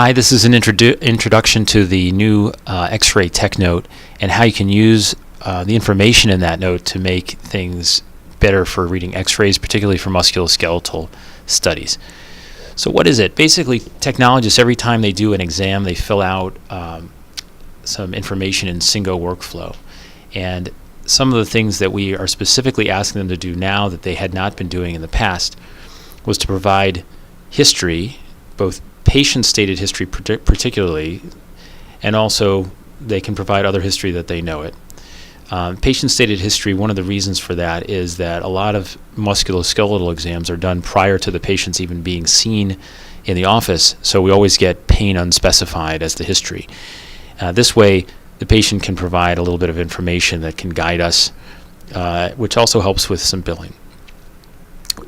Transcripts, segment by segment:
Hi, this is an introduction to the new X-ray tech note and how you can use the information in that note to make things better for reading X-rays, particularly for musculoskeletal studies. So what is it? Basically, technologists, every time they do an exam, they fill out some information in Singo workflow. And some of the things that we are specifically asking them to do now that they had not been doing in the past was to provide history, both patient-stated history particularly, and also they can provide other history that they know it. Patient-stated history, one of the reasons for that is that a lot of musculoskeletal exams are done prior to the patients even being seen in the office, so we always get pain unspecified as the history. This way, the patient can provide a little bit of information that can guide us, which also helps with some billing.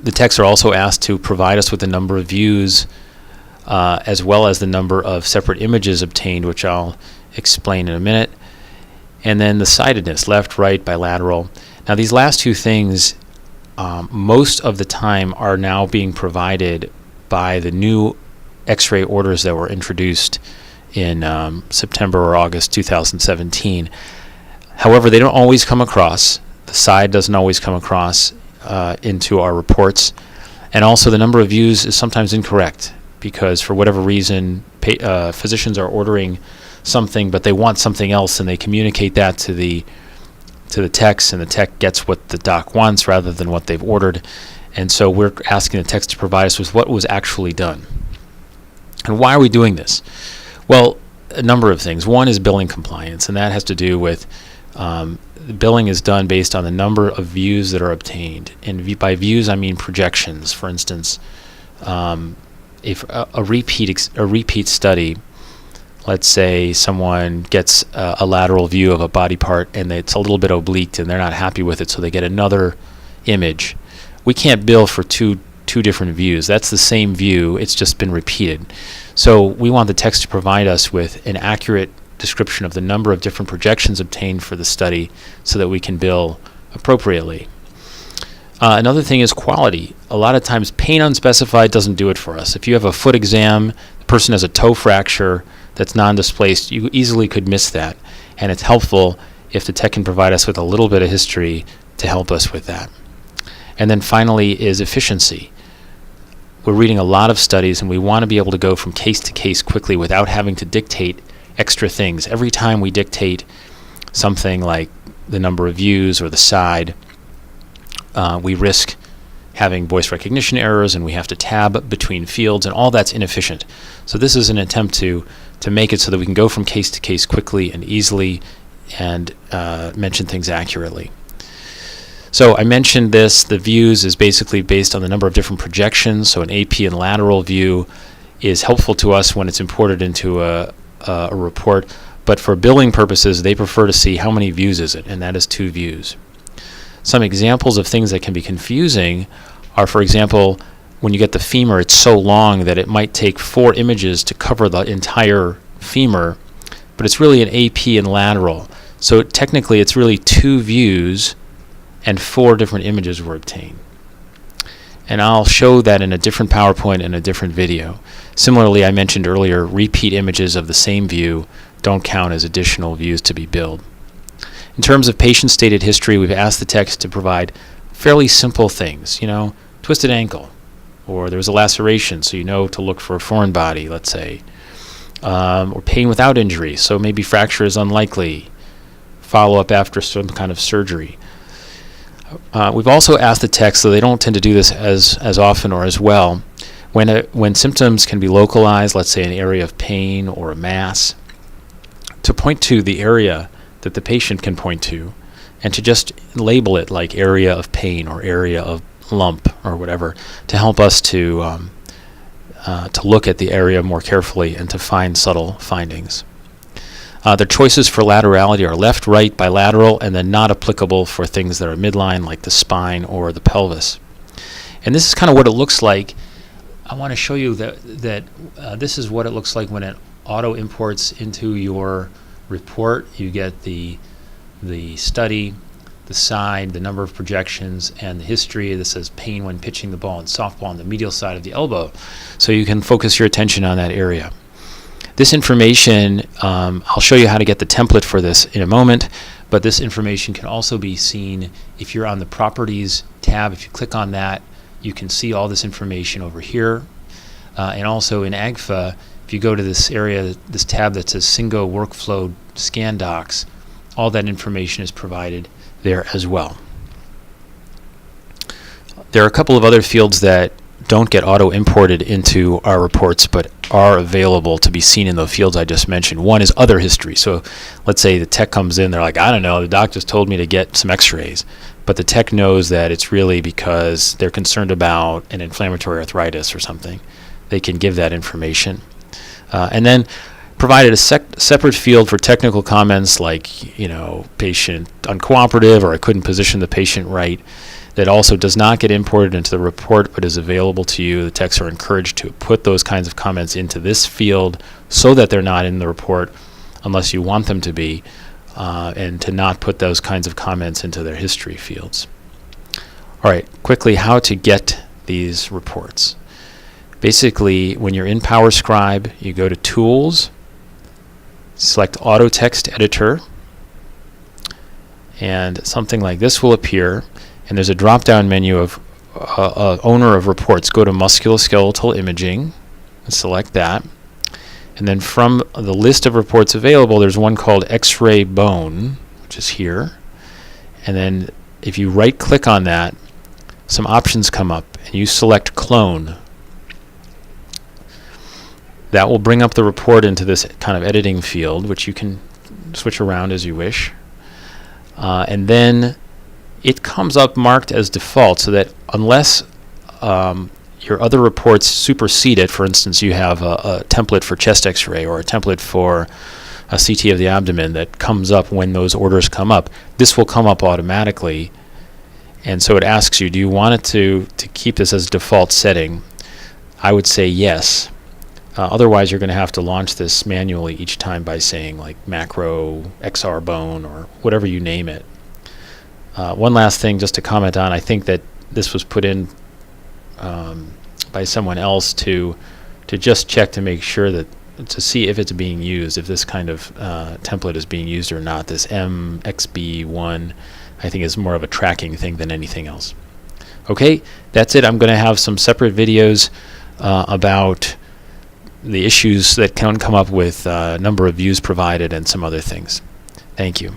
The techs are also asked to provide us with the number of views as well as the number of separate images obtained, which I'll explain in a minute. And then the sidedness, left, right, bilateral. Now these last two things, most of the time, are now being provided by the new X-ray orders that were introduced in September or August 2017. However, they don't always come across. The side doesn't always come across into our reports. And also the number of views is sometimes incorrect because for whatever reason, physicians are ordering something, but they want something else, and they communicate that to the techs, and the tech gets what the doc wants rather than what they've ordered. And so we're asking the techs to provide us with what was actually done. And why are we doing this? Well, a number of things. One is billing compliance, and that has to do with the billing is done based on the number of views that are obtained. And by views, I mean projections. For instance, if a repeat study, let's say someone gets a lateral view of a body part and it's a little bit obliqued and they're not happy with it, so they get another image. We can't bill for two different views. That's the same view, it's just been repeated. So we want the text to provide us with an accurate description of the number of different projections obtained for the study so that we can bill appropriately. Another thing is quality. A lot of times pain unspecified doesn't do it for us. If you have a foot exam, the person has a toe fracture that's non-displaced, you easily could miss that. And it's helpful if the tech can provide us with a little bit of history to help us with that. And then finally is efficiency. We're reading a lot of studies and we want to be able to go from case to case quickly without having to dictate extra things. Every time we dictate something like the number of views or the side, we risk having voice recognition errors, and we have to tab between fields, and all that's inefficient. So this is an attempt to make it so that we can go from case to case quickly and easily and mention things accurately. So I mentioned this, the views is basically based on the number of different projections, so an AP and lateral view is helpful to us when it's imported into a report, but for billing purposes they prefer to see how many views is it, and that is 2 views. Some examples of things that can be confusing are, for example, when you get the femur, it's so long that it might take 4 images to cover the entire femur, but it's really an AP and lateral. So technically it's really 2 views and 4 different images were obtained. And I'll show that in a different PowerPoint and a different video. Similarly, I mentioned earlier, repeat images of the same view don't count as additional views to be billed. In terms of patient-stated history, we've asked the techs to provide fairly simple things, twisted ankle, or there was a laceration, so you know to look for a foreign body, let's say, or pain without injury, so maybe fracture is unlikely, follow-up after some kind of surgery. We've also asked the techs, so they don't tend to do this as often or as well, when symptoms can be localized, let's say an area of pain or a mass, to point to the area that the patient can point to, and to just label it like area of pain or area of lump or whatever, to help us to look at the area more carefully and to find subtle findings. The choices for laterality are left, right, bilateral, and then not applicable for things that are midline like the spine or the pelvis. And this is kind of what it looks like. I want to show you that this is what it looks like when it auto imports into your report. You get the study, the side, the number of projections, and the history. This says pain when pitching the ball in softball on the medial side of the elbow. So you can focus your attention on that area. This information, I'll show you how to get the template for this in a moment, but this information can also be seen if you're on the Properties tab. If you click on that, you can see all this information over here. And also in AGFA, if you go to this area, this tab that says Singo Workflow Scan Docs, all that information is provided there as well. There are a couple of other fields that don't get auto-imported into our reports but are available to be seen in the fields I just mentioned. One is other history. So let's say the tech comes in, they're like, I don't know, the doc just told me to get some x-rays, but the tech knows that it's really because they're concerned about an inflammatory arthritis or something. They can give that information. And then provided a separate field for technical comments like, you know, patient uncooperative, or I couldn't position the patient right, that also does not get imported into the report but is available to you. The techs are encouraged to put those kinds of comments into this field so that they're not in the report unless you want them to be, and to not put those kinds of comments into their history fields. All right, quickly, how to get these reports. Basically, when you're in PowerScribe, you go to Tools, select Auto Text Editor, and something like this will appear. And there's a drop-down menu of Owner of Reports. Go to Musculoskeletal Imaging and select that. And then from the list of reports available, there's one called X-ray Bone, which is here. And then if you right-click on that, some options come up, and you select Clone. That will bring up the report into this kind of editing field, which you can switch around as you wish. And then it comes up marked as default, so that unless your other reports supersede it, for instance, you have a template for chest x-ray or a template for a CT of the abdomen that comes up when those orders come up, this will come up automatically. And so it asks you, do you want it to keep this as default setting? I would say yes. Otherwise, you're going to have to launch this manually each time by saying like macro XR bone or whatever you name it. One last thing just to comment on, I think that this was put in by someone else to just check to make sure that, to see if it's being used, if this kind of template is being used or not. This MXB1 I think is more of a tracking thing than anything else. Okay, that's it. I'm going to have some separate videos about the issues that can come up with number of views provided and some other things. Thank you.